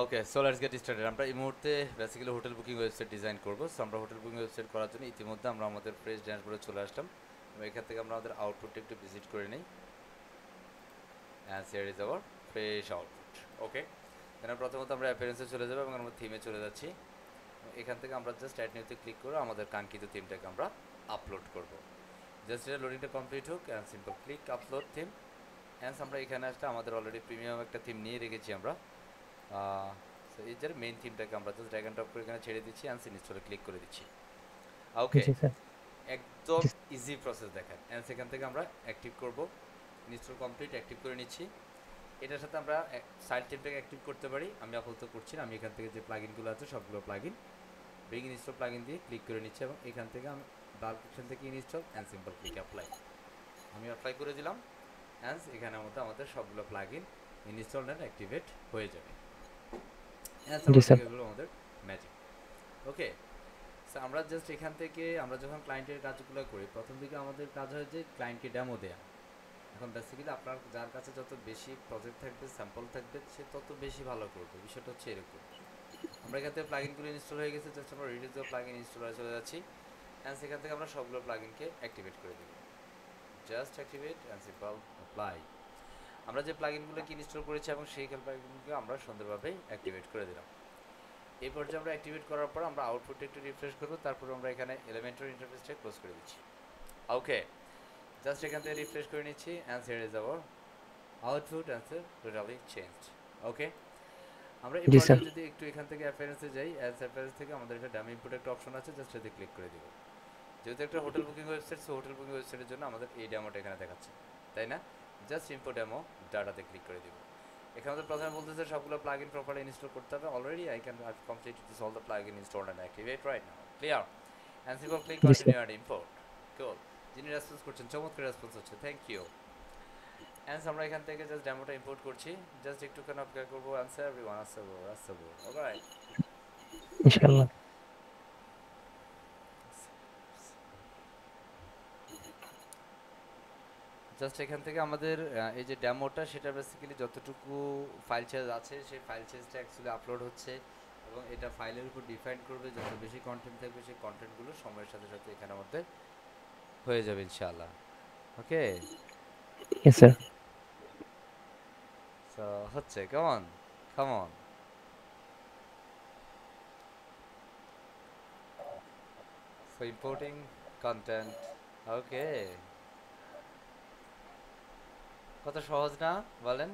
Okay, so let's get started. আমরা এই মুহূর্তে basically hotel booking website design করব। সো আমরা হোটেল বুকিং ওয়েবসাইট করার জন্য ইতিমধ্যে আমরা আমাদের ফ্রেশ ড্যাশবোর্ডে চলে আসলাম এবং এখান থেকে আমরা আমাদের আউটপুটটা একটু ভিজিট করে নিই। And here is our fresh output. Okay, এখানে প্রথমত আমরা অ্যাপিয়ারেন্সে চলে যাবো এবং আমরা থিমে চলে যাচ্ছি। এখান থেকে আমরা জাস্ট অ্যাড নিউতে ক্লিক করে আমাদের কাঙ্ক্ষিত থিমটাকে আমরা আপলোড করব। জাস্ট এটা লোডিংটা কমপ্লিট হোক and simple click upload theme. And আমরা এখানে আসলে আমাদের অলরেডি প্রিমিয়াম একটা থিম নিয়ে রেখেছি আমরা। সো এই যে মেইন থিমটাকে আমরা জাস্ট ড্র্যাগ অ্যান্ড ড্রপ করে এখানে ছেড়ে দিচ্ছি অ্যান্ড ইনস্টলে ক্লিক করে দিচ্ছি। ওকে, জি স্যার। একদম ইজি প্রসেস দেখেন। অ্যান্ড সেখান থেকে আমরা অ্যাক্টিভ করব। ইনস্টল কমপ্লিট, অ্যাক্টিভ করে নিচ্ছি। এটার সাথে আমরা সাইড থিমটাকে অ্যাক্টিভ করতে পারি। আমি আপাতত করছি না, আমি এখান থেকে যে প্লাগইনগুলো আছে সবগুলো প্লাগইন ব্রিং ইনস্টল প্লাগইন দিয়ে ক্লিক করে নিচ্ছি এবং এখান থেকে আমি বাল্ক অপশন থেকে install and simple click apply. আমি অ্যাপ্লাই করে দিলাম অ্যান্ড এখানের মধ্যে আমাদের সবগুলো প্লাগইন ইনস্টল অ্যান্ড অ্যাক্টিভেট হয়ে যাবে। জি স্যার। এগুলো আমাদের ম্যাজিক। ওকে, সো আমরা জাস্ট এখান থেকে আমরা যখন ক্লায়েন্টের কাজগুলো করি প্রথম দিকে আমাদের কাজ হয় যে ক্লায়েন্টকে ডেমো দেয়া। এখন বেসিক্যালি আপনার যার কাছে যত বেশি প্রজেক্ট থাকবে, স্যাম্পল থাকবে, সে তত বেশি ভালো করবে। বিষয়টা হচ্ছে এরকম। আমরা এখান থেকে প্লাগইনগুলো ইনস্টল হয়ে গেছে, জাস্ট আমরা রিলিজ দ্য প্লাগইন ইনস্টলারে চলে যাচ্ছি অ্যান্ড সেখান থেকে আমরা সবগুলো প্লাগইনকে অ্যাক্টিভেট করে দেব। Just activate and simple apply. আমরা যে প্লাগইনগুলোকে ইনস্টল করেছি এবং সেই প্লাগইনগুলোকে আমরা সুন্দরভাবে অ্যাক্টিভেট করে দিলাম। এই পর্যায়ে আমরা অ্যাক্টিভেট করার পর আমরা আউটপুটটা একটু রিফ্রেশ করবো, তারপর আমরা এখানে এলিমেন্টারি ইন্টারফেসটা ক্লোজ করে দিচ্ছি। ওকে, জাস্ট এখান থেকে রিফ্রেশ করে নিচ্ছি and here is our output answer totally changed. Okay, আমরা এই জি স্যার। পর্যায়ে যদি একটু এখান থেকে অ্যাপিয়ারেন্সে যাই, অ্যাপিয়ারেন্স থেকে আমাদের একটা ডামি ইনপুট একটা অপশন আছে, জাস্ট এতে ক্লিক করে দিব। যেহেতু একটা hotel booking website, so hotel booking ওয়েবসাইটের জন্য আমাদের এই ডেমোটা এখানে দেখাচ্ছে, তাই না? জাস্ট ইম্পো ডেমো ডাটাতে ক্লিক করে দিব। এখানে আমাদের প্রথমে বলতেছে সবগুলো প্লাগইন প্রপারলি ইনস্টল করতে হবে। Already I can I've completed this all the plugin installed and activate right now. Clear? And simple click জি sir. Continue and import. Cool. যিনি রেসপন্স করছেন চমৎকার রেসপন্স হচ্ছে, থ্যাংক ইউ। এন্ড আমরা এখান থেকে জাস্ট ডেমোটা ইম্পোর্ট করছি, জাস্ট একটুখানি অপেক্ষা করবো। আনসার এভরিওয়ান আসসাবো। অলরাইট, ইনশাআল্লাহ। জাস্ট এখান থেকে আমাদের এই যে ডেমোটা সেটা বেসিক্যালি যতটুকু ফাইল সাইজ আছে সেই ফাইল সাইজটা অ্যাকচুয়ালি আপলোড হচ্ছে এবং এটা ফাইলের উপর ডিফাইন করবে। যত বেশি কন্টেন্ট থাকবে সেই কন্টেন্টগুলো সময়ের সাথে সাথে এখানের মধ্যে হয়ে যাবে ইনশাআল্লাহ। ওকে, ইয়েস স্যার। সো হচ্ছে কেমন, কেমন? So importing content. ওকে, কত সহজ না বলেন?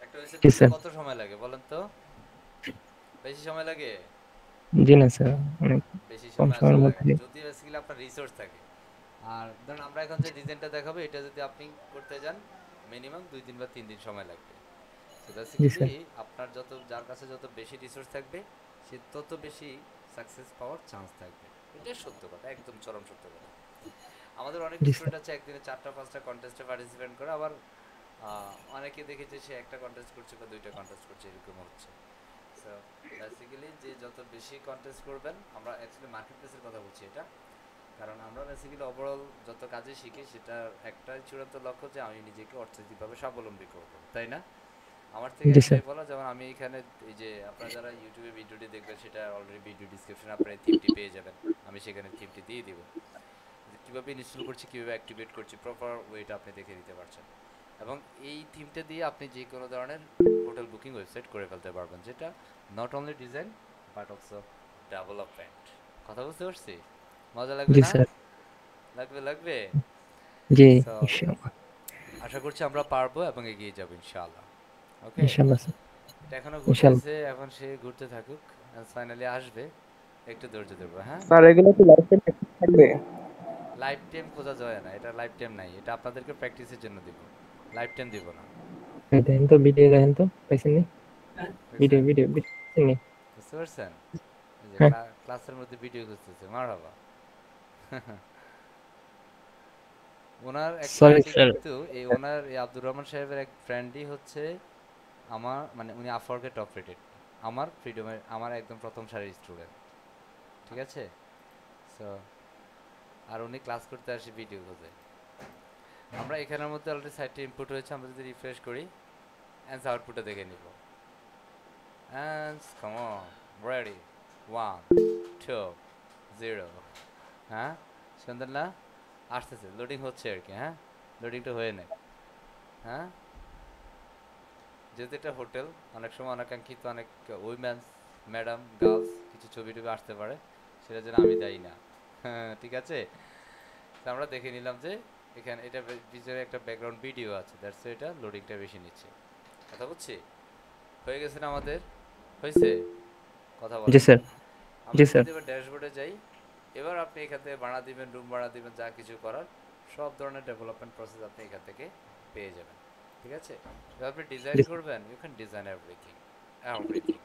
একটা ওয়েবসাইট জি করতে স্যার। কত সময় লাগে বলেন তো? বেশি সময় লাগে? জি না স্যার, অনেক বেশি কম সময় সময়ের আসলে লাগে মধ্যে। না যদি বেসিক্যালি আপনার রিসোর্স থাকে। আর ধরুন আমরা এখন যে ডিজাইনটা দেখাবো এটা যদি আপনি করতে যান মিনিমাম 2 দিন বা 3 দিন সময় লাগবে। তো জি বেসিক্যালি স্যার। আপনার যার কাছে যত বেশি রিসোর্স থাকবে সে তত বেশি সাকসেস পাওয়ার চান্স থাকবে। এটাই সত্য কথা, একদম চরম সত্য কথা। আমাদের অনেক জি স্যার। স্টুডেন্ট আছে একদিনে 4টা 5টা কন্টেস্টে পার্টিসিপেট করে, আবার অনেকে দেখেছে সে একটা কন্টেস্ট করছে বা 2টা কন্টেস্ট করছে, এরকম হচ্ছে। সো বেসিক্যালি যে যত বেশি কন্টেস্ট করবেন, আমরা অ্যাকচুয়ালি মার্কেট প্লেসের কথা বলছি এটা, কারণ আমরা বেসিক্যালি ওভারঅল যত কাজে শিখি সেটার একটাই চূড়ান্ত লক্ষ্য যে আমি নিজেকে অর্থনৈতিকভাবে স্বাবলম্বী করব, তাই না? আমার থেকে জি স্যার। একটাই বলা, যেমন আমি এখানে এই যে আপনারা যারা ইউটিউবে ভিডিওটি দেখবেন সেটা অলরেডি ভিডিও ডিসক্রিপশনে আপনারা এই থিমটি পেয়ে যাবেন। আমি সেখানে থিমটি দিয়ে দিব, যে কীভাবে ইনস্টল করছি, কীভাবে অ্যাক্টিভেট করছি, প্রপার ওয়েটা আপনি দেখে দিতে পারছেন। এবং এই থিমটা দিয়ে আপনি যে কোনো ধরনের হোটেল বুকিং ওয়েবসাইট করে ফেলতে পারবেন, যেটা not only design but also development. কথা বুঝতে পারছি? মজা লাগবে জি না? স্যার। লাগবে। জি সো ইনশাআল্লাহ। আশা করছি আমরা পারবো এবং এগিয়ে যাবো ইনশাআল্লাহ। ওকে, ইনশাআল্লাহ স্যার। এটা এখনো ইনশাআল্লাহ। ঘুরতেছে, এখন সে ঘুরতে থাকুক, ফাইনালি আসবে। একটু ধৈর্য ধরবো, হ্যাঁ? স্যার এগুলো কি লাইফ টাইম থাকবে? লাইফ টাইম খোঁজা যায় না, এটা লাইফ টাইম নাই, এটা আপনাদেরকে প্র্যাকটিসের জন্য দিব, লাইফ টাইম দিব না। দেখেন তো ভিডিও, দেখেন তো পাইছেন নি? ভিডিও বুঝছেন? ভিডিও পাইছেন নি? বুঝতে পারছেন? এই যে হ্যাঁ। ক্লাসের মধ্যে ভিডিও করতেছে, মারহাবা। ওনার সরি অ্যাকচুয়ালি স্যার। কিন্তু ওনার এই আব্দুর রহমান সাহেবের এক ফ্রেন্ডই হচ্ছে আমার, মানে উনি আফওয়ার্কে টপ রেটেড, আমার ফ্রিডমের, আমার একদম প্রথম সারির স্টুডেন্ট, ঠিক আছে? সো আর উনি ক্লাস করতে আসে ভিডিও খোঁজে। আমরা এখানের মধ্যে অলরেডি সাইটে ইনপুট হয়েছে, আমরা যদি রিফ্রেশ করি অ্যান্সার আউটপুটটা দেখে নিব। and come on, ready, 1 2 0, হ্যাঁ সুন্দর না? আসতেছে, লোডিং হচ্ছে আর কি। হ্যাঁ, লোডিংটা হয়ে নেয়। হ্যাঁ, যেহেতু এটা হোটেল, অনেক সময় অনাকাঙ্ক্ষিত অনেক উইমেন্স, ম্যাডাম, গার্লস কিছু ছবি টবি আসতে পারে, সেটা যেন আমি দায়ী না। হ্যাঁ, ঠিক আছে। তো আমরা দেখে নিলাম যে এখানে এটা পিছনে একটা ব্যাকগ্রাউন্ড ভিডিও আছে, দ্যাটস এটা লোডিংটা বেশি নিচ্ছে। কথা বুঝছি? হয়ে গেছে না আমাদের? হয়েছে? কথা জি বলেন। স্যার। আমরা জি যদি স্যার। এবার ড্যাশবোর্ডে যাই, এবার আপনি এখান থেকে ভাড়া দিবেন, রুম ভাড়া দিবেন, যা কিছু করার সব ধরনের ডেভেলপমেন্ট প্রসেস আপনি এখান থেকে পেয়ে যাবেন। ঠিক আছে। এবার আপনি ডিজাইন জি স্যার। করবেন, you can design everything, everything.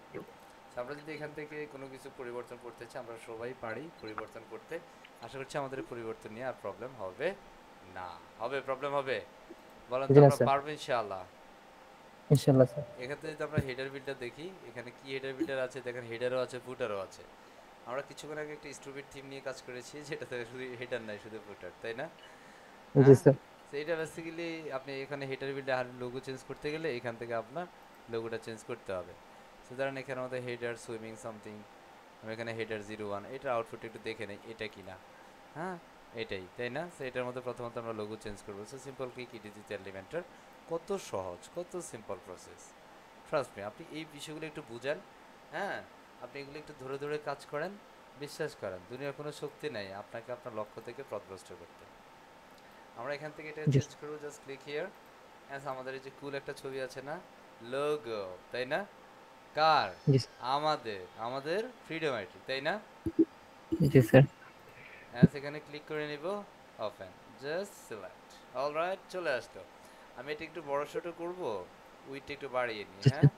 আমরা যদি এখান থেকে কোনো কিছু পরিবর্তন করতে চাই, আমরা সবাই পারি পরিবর্তন করতে। আশা করছি আমাদের এই পরিবর্তন নিয়ে আর প্রবলেম হবে না। হবে? প্রবলেম হবে? বলেন তো, জি না আমরা স্যার। পারবো ইনশাআল্লাহ। ইনশাআল্লাহ স্যার। এখান থেকে যদি আমরা হেডার বিল্ডার দেখি, এখানে কি হেডার বিল্ডার আছে দেখেন, হেডারও আছে, ফুটারও আছে। আমরা কিছুক্ষণ আগে একটা স্টুপিড থিম নিয়ে কাজ করেছি, যেটাতে শুধু হেডার নাই, শুধু ফুটার, তাই না? জি হ্যাঁ, স্যার। তো এটা বেসিক্যালি আপনি এখানে হেডার বিল্ডার লোগো চেঞ্জ করতে গেলে এখান থেকে আপনার লোগোটা চেঞ্জ করতে হবে। সুতরাং এখানে আমাদের হেডার সুইমিং সামথিং, আমি এখানে হেডার 01, এটার আউটপুট একটু দেখে নেই, এটা কিনা। হ্যাঁ, এটাই, তাই না? সো এটার মধ্যে প্রথমত আমরা লোগো চেঞ্জ করবো। সো সিম্পল কি ডিজিটাল এলিমেন্টার, কত সহজ, কত সিম্পল প্রসেস। ট্রাস্ট মি, আপনি এই বিষয়গুলো একটু বুঝেন। হ্যাঁ, আপনি এগুলো একটু ধরে ধরে কাজ করেন, বিশ্বাস করেন দুনিয়ার কোনো শক্তি নাই আপনাকে আপনার লক্ষ্য থেকে পথভ্রষ্ট করতে। আমরা এখান থেকে এটা জি চেঞ্জ করবো, জাস্ট ক্লিক হিয়ার। অ্যাজ আমাদের এই যে কুল একটা ছবি আছে না, লোগো, তাই না? কার? জি আমাদের, আমাদের ফ্রিডম আইটি, তাই না? জি স্যার। অ্যাজ এখানে ক্লিক করে নিব, ওপেন, জাস্ট সিলেক্ট, অলরাইট, চলে আসলো। আমি এটা একটু বড় ছোট করব, উইথটা একটু বাড়িয়ে নিই। জি হ্যাঁ, স্যার।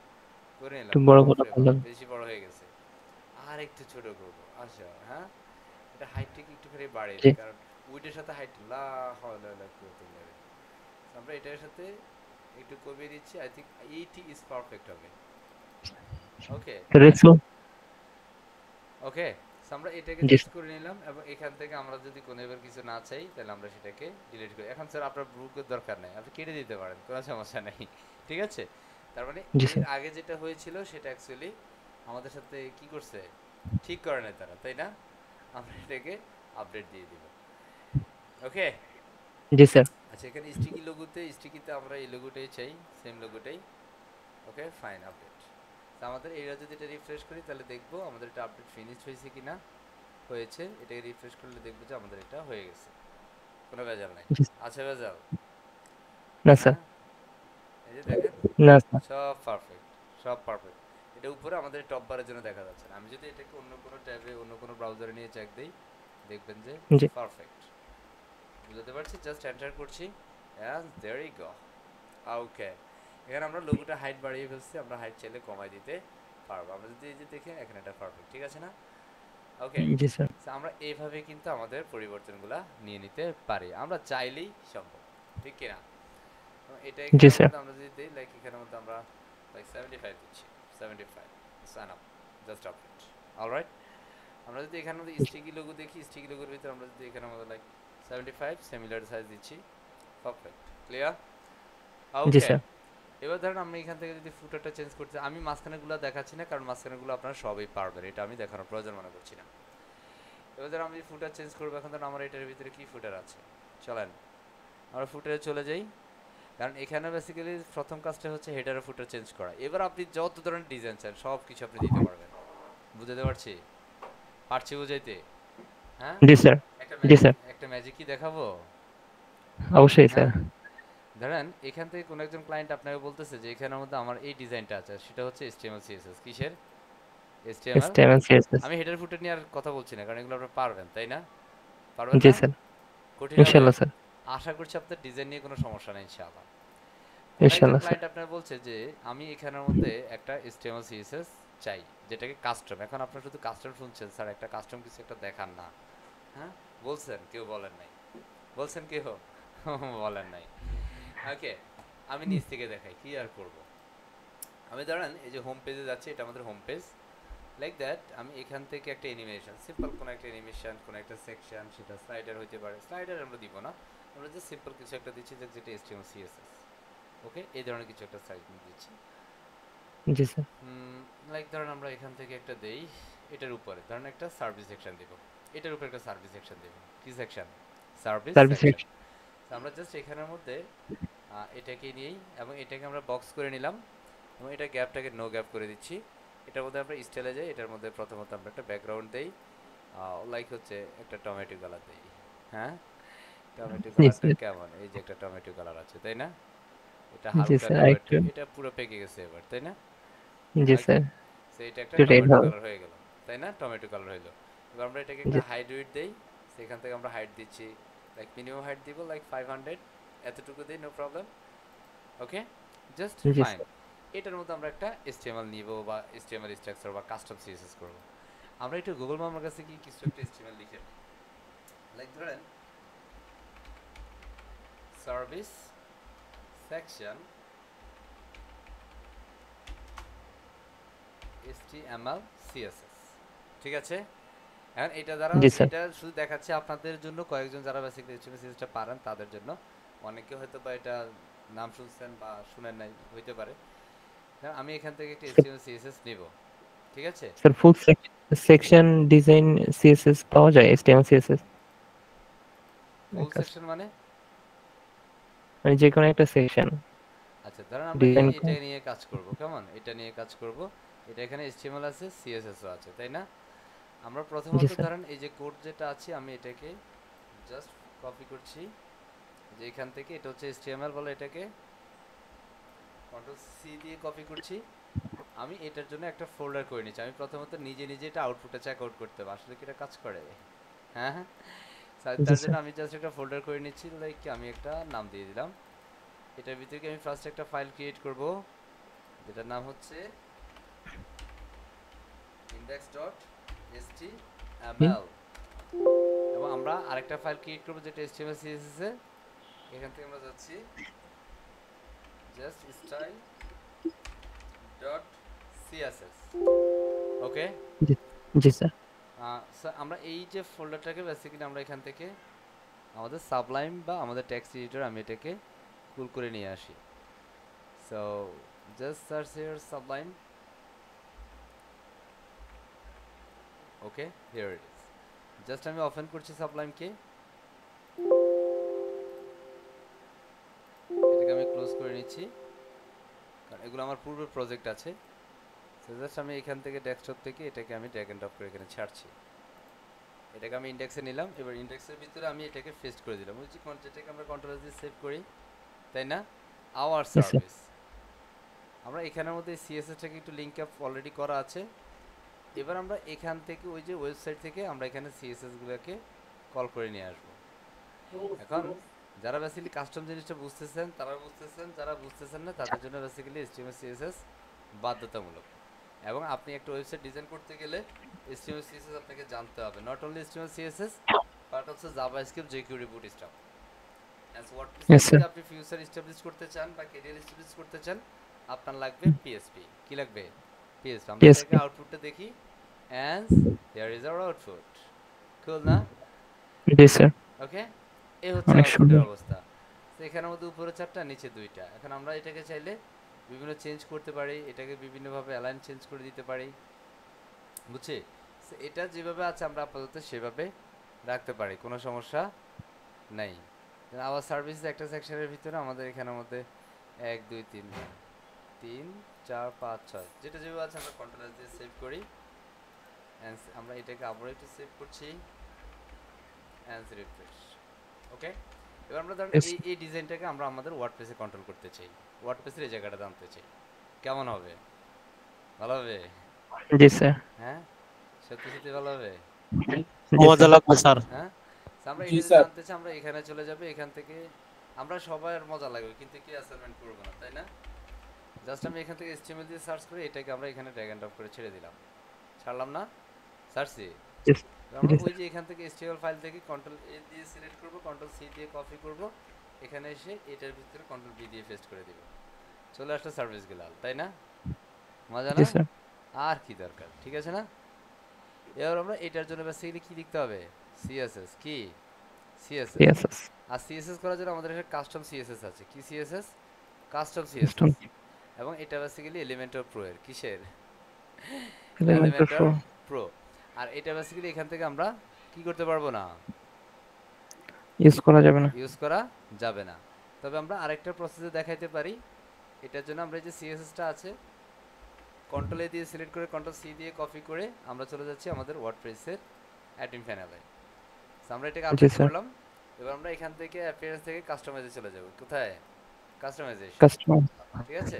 করে একটু নিলাম, বড় বাহ করে রে বাহ, বললাম। বেশি বড় হয়ে গেছে। আর একটু ছোট করব, আচ্ছা। হ্যাঁ, এটা হাইটটাকে একটুখানি বাড়িয়ে জি। দিই, কারণ উইডের সাথে হাইট লা হাওলা লা কুওয়াতা ইল্লা বিল্লাহ। আমরা এটার সাথে একটু কমিয়ে দিচ্ছি, আই থিঙ্ক 80 ইজ পারফেক্ট হবে। ওকে, রেসো। ওকে। সো আমরা এটাকে জি জাস্ট স্যার। করে নিলাম, এবং এখান থেকে আমরা যদি কোনো এবার কিছু না চাই, তাহলে আমরা সেটাকে ডিলিট করি। এখন স্যার আপনার ব্রুকের দরকার নাই, আপনি কেটে দিতে পারেন, কোনো সমস্যা নেই। ঠিক আছে। তার মানে জি এর স্যার। আগে যেটা হয়েছিল সেটা অ্যাকচুয়ালি আমাদের সাথে কি করছে, ঠিক করে নাই তারা, তাই না? আমরা এটাকে আপডেট দিয়ে দিব। ওকে। জি স্যার। আচ্ছা, এখানে স্টিকি লোগোতে, স্টিকিতে আমরা এই লোগোটাই চাই, সেম লোগোটাই। ওকে, ফাইন, আপডেট। তো আমাদের এরা যদি এটা রিফ্রেশ করি, তাহলে দেখবো আমাদের এটা আপডেট ফিনিশ হয়েছে কিনা। হয়েছে, এটাকে রিফ্রেশ করলে দেখবো যে আমাদের এটা হয়ে গেছে, কোনো ভেজাল নাই। জি স্যার। আছে ভেজাল? না স্যার। হ্যাঁ, এই যে দেখেন, না স্যার। সব পারফেক্ট, সব পারফেক্ট। এটা উপরে আমাদের টপ বারের জন্য দেখা যাচ্ছে না। আমি যদি এটাকে অন্য কোনো ট্যাবে, অন্য কোনো ব্রাউজারে নিয়ে চেক দিই, দেখবেন যে জি। পারফেক্ট। বুঝতে পারছি, জাস্ট এন্টার করছি, অ্যান্ড দেয়ার ইউ গো। ওকে, এখানে আমরা লোগোটা হাইট বাড়িয়ে ফেলছি, আমরা হাইট চাইলে কমাই দিতে পারবো। আমরা যদি এই যে দেখে এখানে এটা পারফেক্ট, ঠিক আছে না? ওকে। জি স্যার। আমরা এইভাবে কিন্তু আমাদের পরিবর্তনগুলা নিয়ে নিতে পারি, আমরা চাইলেই সম্ভব, ঠিক কিনা? এটা জি এখানের স্যার। মধ্যে আমরা যদি দিই, লাইক এখানের মধ্যে আমরা লাইক 75 দিচ্ছি, 75 sign up, just update, alright. আমরা যদি এখানের মধ্যে স্টিকি লোগো দেখি, স্টিকি লোগোর ভিতরে আমরা যদি এখানের মধ্যে লাইক 75 সিমিলার সাইজ দিচ্ছি, পারফেক্ট, ক্লিয়ার? জি ওকে। স্যার। এবার ধরেন আমি এখান থেকে যদি ফুটারটা চেঞ্জ করতে, আমি মাঝখানেগুলো দেখাচ্ছি না, কারণ মাঝখানেগুলো আপনারা সবই পারবেন, এটা আমি দেখানোর প্রয়োজন মনে করছি না। এবার ধর আমি ফুটার চেঞ্জ করবো, এখন ধরুন আমার এটার ভিতরে কি ফুটার আছে, চলেন আমরা ফুটারে চলে যাই। কারণ এখানে বেসিক্যালি প্রথম কাজটা হচ্ছে হেডার ফুটার চেঞ্জ করা। এবার আপনি যত ধরনের ডিজাইন চান সব কিছু আপনি দিতে পারবেন। বুঝাতে পারছি? পারছি বুঝাইতে? হ্যাঁ, জি স্যার। একটা জি ম্যাজিক, স্যার। একটা ম্যাজিক কি দেখাবো? অবশ্যই স্যার। হ্যাঁ, ধরেন এখান থেকে কোনো একজন ক্লায়েন্ট আপনাকে বলতেছে যে এখানের মধ্যে আমার এই ডিজাইনটা আছে, সেটা হচ্ছে HTML CSS। কিসের? HTML। HTML CSS। আমি হেডার ফুটার নিয়ে আর কথা বলছি না, কারণ এগুলো আপনি পারবেন, তাই না? পারবেন জি না? স্যার। কঠিন হবে? ইনশাআল্লাহ স্যার। আশা করছি আপনার ডিজাইন নিয়ে কোনো সমস্যা নেই ইনশাআল্লাহ। কোনো একজন ইনশাআল্লাহ স্যার। ক্লায়েন্ট আপনার বলছে যে আমি এখানের মধ্যে একটা HTML CSS চাই, যেটাকে কাস্টম। এখন আপনার শুধু কাস্টম শুনছেন, স্যার একটা কাস্টম কিছু একটা দেখান না। হ্যাঁ, বলছেন, কেউ বলেন নাই। বলছেন কেউ? বলেন নাই। ওকে, আমি নিচ থেকে দেখাই, কি আর করব। আমি ধরেন এই যে হোম পেজে যাচ্ছি, এটা আমাদের হোম পেজ, লাইক দ্যাট। আমি এখান থেকে একটা অ্যানিমেশন, সিম্পল কোনো একটা অ্যানিমেশন, কোনো একটা সেকশন, সেটা স্লাইডার হইতে পারে, স্লাইডার আমরা দিব না, আমরা যে সিম্পল কিছু একটা দিচ্ছি, যেটা HTML CSS। ওকে, এই ধরনের কিছু একটা সাইজ দিচ্ছি। জি স্যার। লাইক ধরেন আমরা এখান থেকে একটা দেই, এটার উপরে ধরেন একটা সার্ভিস সেকশন দিব, এটার উপরে একটা সার্ভিস সেকশন দিব। কি section? Service service section. Section. আমরা জাস্ট এখানের মধ্যে এটাকে নিয়েই এবং এটাকে আমরা বক্স করে নিলাম এবং এটা গ্যাপটাকে নো গ্যাপ করে দিচ্ছি। এটার মধ্যে আমরা স্টাইলে যাই, এটার মধ্যে প্রথমত আমরা একটা ব্যাকগ্রাউন্ড দেই, লাইক হচ্ছে একটা টমেটো কালার দেই। হ্যাঁ, টমেটো জি কালারটা স্যার। কেমন? এই যে একটা টমেটো কালার আছে, তাই না? এটা জি হালকা স্যার, নেব একটু, আরেকটু। এটা পুরো পেকে গেছে এবার, তাই না? জি ওকে, স্যার, সো এটা একটা একটু রেড টমেটো হবে। কালার হয়ে গেল, তাই না? টমেটো কালার হইলো। এবার আমরা এটাকে একটা জি হাইট উইডথ দেই, সেখান থেকে আমরা হাইট দিচ্ছি, লাইক মিনিমাম হাইট দিব লাইক 500, এতটুকু দিই, নো প্রবলেম। ওকে, জাস্ট জি ফাইন। স্যার। এটার মধ্যে আমরা একটা HTML নিব বা HTML স্ট্রাকচার বা কাস্টম সিএসএস করব। আমরা একটু গুগল মামার কাছে কি কিছু একটা HTML লিখে নিই, লাইক ধরেন সার্ভিস সেকশন HTML CSS, ঠিক আছে? এখন এটা দ্বারা, জি স্যার। এটা শুধু দেখাচ্ছে আপনাদের জন্য, কয়েকজন যারা বেসিক্যালি HTML CSS পারেন তাদের জন্য। অনেকে হয়তো বা এটা নাম শুনছেন বা শুনেন নাই, হইতে পারে। কারণ আমি এখান থেকে একটা HTML CSS নিব, ঠিক আছে? স্যার, ফুল সেকশন ডিজাইন সিএসএস পাওয়া যায়, এসটিএমএল সিএসএস? ফুল সেকশন মানে? মানে যে কোনো একটা সেকশন আচ্ছা, ধরেন আমরা ডিজাইন এটা নিয়ে কাজ করব, কেমন? এটা নিয়ে কাজ করব। এটা এখানে HTML আছে, CSS ও আছে, তাই না? আমরা জি প্রথমত স্যার। ধরেন এই যে কোড যেটা আছে, আমি এটাকে জাস্ট কপি করছি, যে এখান থেকে এটা হচ্ছে HTML বলে, এটাকে কন্ট্রোল সি দিয়ে কপি করছি। আমি এটার জন্য একটা ফোল্ডার করে নিচ্ছি। আমি প্রথমত নিজে নিজে এটা আউটপুটে চেক আউট করতে হবে আসলে কি এটা কাজ করে। হ্যাঁ হ্যাঁ, জি তার জন্য স্যার। আমি জাস্ট একটা ফোল্ডার করে নিচ্ছি, লাইক আমি একটা নাম দিয়ে দিলাম। এটার ভিতরে আমি ফার্স্ট একটা ফাইল ক্রিয়েট করব, যেটার নাম হচ্ছে index.html, এবং আমরা আরেকটা ফাইল ক্রিয়েট করব যেটা HTML CSS এ। এখান থেকে আমরা যাচ্ছি জাস্ট style.css। ওকে, জি। জি স্যার। আমরা এই যে ফোল্ডারটাকে বেসিক্যালি আমরা এখান থেকে আমাদের সাবলাইম বা আমাদের টেক্সট এডিটর, আমি এটাকে কুল করে নিয়ে আসি। So just search here Sublime. Okay, here it is. Just আমি ওপেন করছি সাবলাইমকে, এটাকে আমি ক্লোজ করে নিচ্ছি, কারণ এগুলো আমার পূর্বের প্রজেক্ট আছে। সো জাস্ট আমি এখান থেকে ডেস্কটপ থেকে এটাকে আমি ড্র্যাগ এন্ড ড্রপ করে এখানে ছাড়ছি। এটাকে আমি ইন্ডেক্সে নিলাম, এবার ইন্ডেক্সের ভিতরে আমি এটাকে পেস্ট করে দিলাম, ওই যে যেটাকে আমরা কন্ট্রোল দিয়ে সেভ করি, তাই না? আওয়ার জি স্যার। সার্ভিস। আমরা এখানের মধ্যে সিএসএসটাকে একটু লিঙ্ক আপ অলরেডি করা আছে। এবার আমরা এখান থেকে ওই যে ওয়েবসাইট থেকে আমরা এখানে সিএসএসগুলোকে কল করে নিয়ে আসবো। এখন যারা বেসিক্যালি কাস্টম জিনিসটা বুঝতেছেন তারা বুঝতেছেন, যারা বুঝতেছেন না তাদের জন্য বেসিক্যালি HTML CSS বাধ্যতামূলক। এবং আপনি একটা ওয়েবসাইট ডিজাইন করতে গেলে HTML CSS আপনাকে জানতে হবে, not only HTML CSS but also JavaScript, jQuery Bootstrap. As ওয়ার্ডপ্রেসে ইয়েস যদি স্যার। আপনি ফিউচার এস্টাবলিশ করতে চান বা ক্যারিয়ার এস্টাবলিশ করতে চান, আপনার লাগবে PHP। কি লাগবে? PHP। আমরা এটাকে পিএসপি। আউটপুটটা দেখি, and there is our output. Cool না? জি স্যার। ওকে, এই হচ্ছে অনেক আউটপুটের সুন্দর। অবস্থা। তো এখানের মধ্যে উপরে 4টা নিচে 2টা। এখন আমরা এটাকে চাইলে বিভিন্ন চেঞ্জ করতে পারি, এটাকে বিভিন্নভাবে অ্যালাইন চেঞ্জ করে দিতে পারি, বুঝছি? এটা যেভাবে আছে আমরা আপাতত সেভাবে রাখতে পারি, কোনো সমস্যা নাই। আবার সার্ভিস একটা সেকশনের ভিতরে আমাদের এখানের মধ্যে 1 2 3 3 4 5 6 যেটা যেভাবে আছে আমরা কন্ট্রোল দিয়ে সেভ করি। আমরা এটাকে আবার একটু সেভ করছি, অ্যান্ড রিফ্রেশ। ওকে, এবার আমরা ধরেন ইয়েস। এই ডিজাইনটাকে আমরা আমাদের ওয়ার্ডপ্রেসে কন্ট্রোল করতে চাই, ওয়ার্ডপ্রেসের এই জায়গাটা জানতে চাই, কেমন হবে? ভালো হবে? জি স্যার। হ্যাঁ, সত্যি সত্যি ভালো হবে? জি মজা স্যার। লাগবে স্যার। হ্যাঁ, তো আমরা জি এটা যদি স্যার। জানতে চাই আমরা এখানে চলে যাবে, এখান থেকে আমরা সবার মজা লাগবে কিন্তু কি অ্যাসাইনমেন্ট করবো না, তাই না? জাস্ট আমি এখান থেকে HTML দিয়ে সার্চ করে এটাকে আমরা এখানে ড্র্যাগ এন্ড ড্রপ করে ছেড়ে দিলাম, ছাড়লাম না? ছাড়ছি। জি আমরা জি ওই স্যার। যে এখান থেকে HTML ফাইল থেকে কন্ট্রোল A দিয়ে সিলেক্ট করব, কন্ট্রোল সি দিয়ে কপি করব, এখানে এসে এটার ভিতরে কন্ট্রোল বি দিয়ে পেস্ট করে দিব, চলে আসলো সার্ভিস গুলাল, তাই না? মজা জি না? স্যার। আর কি দরকার, ঠিক আছে না? এবার আমরা এটার জন্য বেসিক্যালি কি লিখতে হবে? সিএসএস। কি? সিএসএস। সিএসএস। আর সিএসএস করার জন্য আমাদের একটা কাস্টম সিএসএস আছে। কি সিএসএস? Custom custom. সিএসএস। এবং এটা বেসিক্যালি এলিমেন্টর প্রো এর কিসের এলিমেন্টর এলিমেন্টর প্রো প্রো। আর এটা বেসিক্যালি এখান থেকে আমরা কি করতে পারবো না, ইউজ করা যাবে না। ইউজ করা যাবে না। তবে আমরা আরেকটা প্রসেসে দেখাইতে পারি। এটার জন্য আমরা এই যে সিএসএসটা আছে, কন্ট্রোল এ দিয়ে সিলেক্ট করে কন্ট্রোল সি দিয়ে কপি করে আমরা চলে যাচ্ছি আমাদের ওয়ার্ডপ্রেসের অ্যাডমিন প্যানেলে। আমরা এটাকে জি আপডেট স্যার। করলাম। এবার আমরা এখান থেকে অ্যাপিয়ারেন্স থেকে কাস্টমাইজে চলে যাব। কোথায়? কাস্টমাইজেশন। কাস্টমার। ঠিক আছে,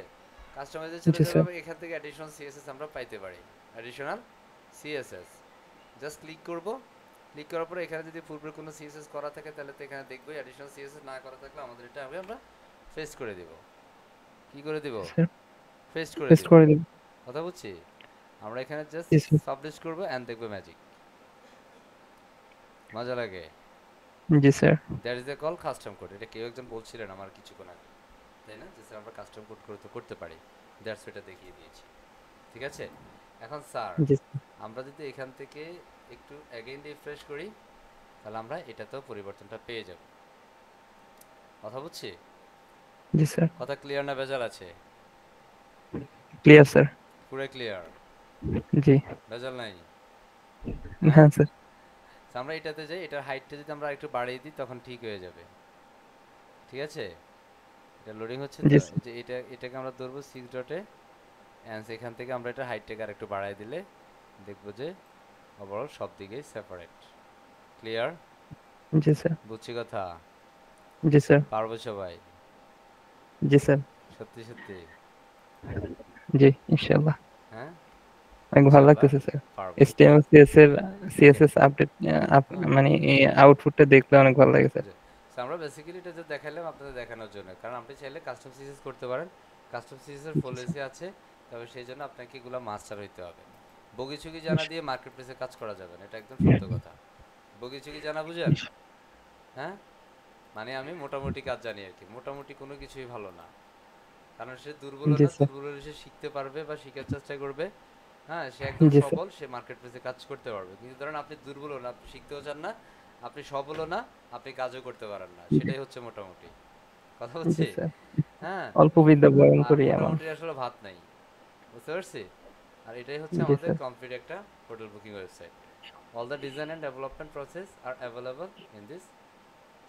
কাস্টমাইজে চলে জি যাবে স্যার। এবং এখান থেকে অ্যাডিশনাল সিএসএস আমরা পাইতে পারি। অ্যাডিশনাল সিএসএস জাস্ট ক্লিক করব। ক্লিক করার পরে এখানে যদি পূর্বে কোনো সিএসএস করা থাকে তাহলে তো এখানে দেখবো, অ্যাডিশনাল সিএসএস না করা থাকলে আমাদের এটা আমরা ফেস্ট করে দিব। কি করে দিব? স্যার ফেস্ট করে পেস্ট দিব। করে দিন। কথা বুঝছি? আমরা এখানে জাস্ট জি স্যার। পাবলিশ করব এন্ড দেখবো ম্যাজিক। মজা লাগে। জি sir. That is a call custom code. এটা কেউ একজন বলছিলেন আমার কিছুক্ষণ আগে, তাই না, যে স্যার আমরা কাস্টম কোড করে তো করতে পারি। দ্যাটস এটা দেখিয়ে দিয়েছি। ঠিক আছে, এখন স্যার জি আমরা যদি এখান থেকে একটু অ্যাগেইন রিফ্রেশ করি তাহলে আমরা এটাতেও পরিবর্তনটা পেয়ে যাব। কথা বুঝছি? জি স্যার। কথা ক্লিয়ার না ভেজাল আছে? Clear sir. পুরো ক্লিয়ার, জি। ভেজাল নাই? হ্যাঁ, হ্যাঁ স্যার। তো আমরা এটাতে যাই, এটার হাইটটা যদি আমরা একটু বাড়িয়ে দিই তখন ঠিক হয়ে যাবে। ঠিক আছে, এটা লোডিং হচ্ছে তো, জি এই যে এটাকে আমরা ধরবো 6 ডটে অ্যান্ড এখান থেকে আমরা এটা হাইটটাকে আর একটু বাড়ায় দিলে দেখবো যে ওভারঅল সব দিকেই সেপারেট। ক্লিয়ার? জি স্যার। বুঝছি কথা? জি স্যার। পারবো সবাই? জি স্যার। সত্যি সত্যি? জি ইনশাআল্লাহ। হ্যাঁ, অনেক ভালো ইনশাল্লাহ লাগতেছে স্যার। পারবো। HTML CSS CSS আপডেট হ্যাঁ, মানে এই আউটপুটটা দেখলে অনেক ভালো লাগে স্যার। জি। So, আমরা বেসিক্যালি এটা যে দেখালাম আপনাদের দেখানোর জন্য, কারণ আপনি চাইলে কাস্টম সিরিজ করতে পারেন। কাস্টম সিরিজের জি পলিসি স্যার। আছে, তবে সেই জন্য আপনাকে এগুলো মাস্টার হইতে হবে। বগিচুগি জানা দিয়ে মার্কেট প্লেসে কাজ করা যাবে না, এটা একদম সত্য কথা। বগিচুগি জানা বুঝেন? হ্যাঁ, মানে আমি মোটামুটি কাজ জানি আর কি। মোটামুটি কোনো কিছুই ভালো না, কারণ সে দুর্বল জি না, স্যার। দুর্বল হলে সে শিখতে পারবে বা শিখার চেষ্টা করবে। হ্যাঁ, সে একদম জি স্যার। সবল, সে মার্কেট প্লেসে কাজ করতে পারবে। কিন্তু ধরেন আপনি দুর্বলও না, আপনি শিখতেও চান না, আপনি সবলও না, আপনি কাজও করতে পারেন না, সেটাই হচ্ছে মোটামুটি। কথা জি হচ্ছে? স্যার। হ্যাঁ, অল্প বিদ্যা বরণ আর করি এমন। মোটামুটি আসলে ভাত নাই। বুঝতে পারছি? আর এটাই হচ্ছে জি আমাদের স্যার। কমপ্লিট একটা hotel booking website. All the design and development process R available in this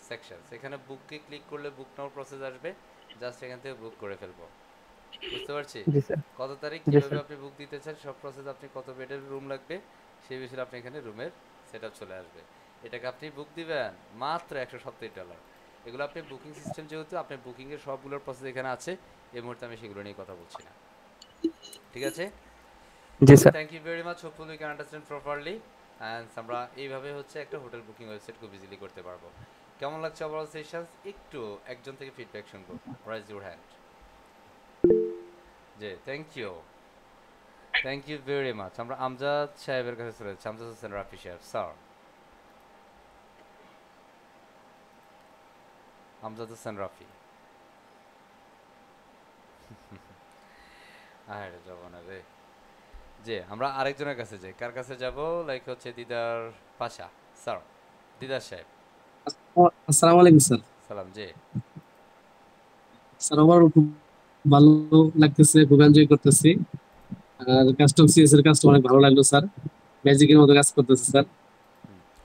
section. এখানে বুককে ক্লিক করলে বুক নাও প্রসেস আসবে, জাস্ট এখান থেকে বুক করে ফেলবো। বুঝতে পারছি? জি স্যার। কত তারিখ জি কিভাবে স্যার। আপনি বুক দিতে চান সব প্রসেস, আপনি কত বেডের রুম লাগবে সেই বিষয়ে আপনি এখানে রুমের সেটআপ চলে আসবে। এটাকে আপনি বুক দিবেন মাত্র $170। এগুলো আপনি বুকিং সিস্টেম, যেহেতু আপনি বুকিং এর সবগুলোর প্রসেস এখানে আছে, এই মুহূর্তে আমি সেগুলো নিয়ে কথা বলছি না। ঠিক আছে, জি okay, sir. Thank you very much. Hopefully you can understand properly and আমরা এইভাবে হচ্ছে একটা হোটেল বুকিং ওয়েবসাইট খুব ইজিলি করতে পারবো। কেমন লাগছে ওভারঅল সেশনস? একটু একজন থেকে ফিডব্যাক শুনবো। Raise your hand. জি, thank you, thank you very much. আমরা আমজাদ সাহেবের কাছে চলে যাচ্ছি। আমজাদ হোসেন রাফি সাহেব, স্যার। আমজাদ হোসেন রাফি। আরে যাব না রে। জি, আমরা আরেকজনের কাছে যাই। কার কাছে যাব? লাইক হচ্ছে দিদার পাশা, স্যার। দিদার সাহেব। আসসালামু আলাইকুম স্যার। সালাম। জি, স্যার আমার খুব ভালো লাগতেছে, খুব এনজয় করতেছি। আর কাস্টম সিএস এর কাজটা অনেক ভালো লাগলো স্যার। ম্যাজিকের মতো কাজ করতেছে স্যার।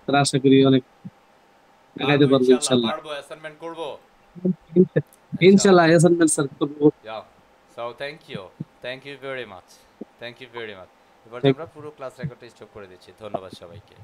স্যার আশা করি অনেক আগাইতে পারবো পারবো ইনশাআল্লাহ, ইনশাআল্লাহ। পারবো, অ্যাসাইনমেন্ট করব ইনশাআল্লাহ ইনশাআল্লাহ। অ্যাসাইনমেন্ট স্যার করবো। Yeah, so thank you very much, thank you very much. এবার যে Thank আমরা পুরো ক্লাস রেকর্ডটা স্টপ করে দিচ্ছি। ধন্যবাদ সবাইকে।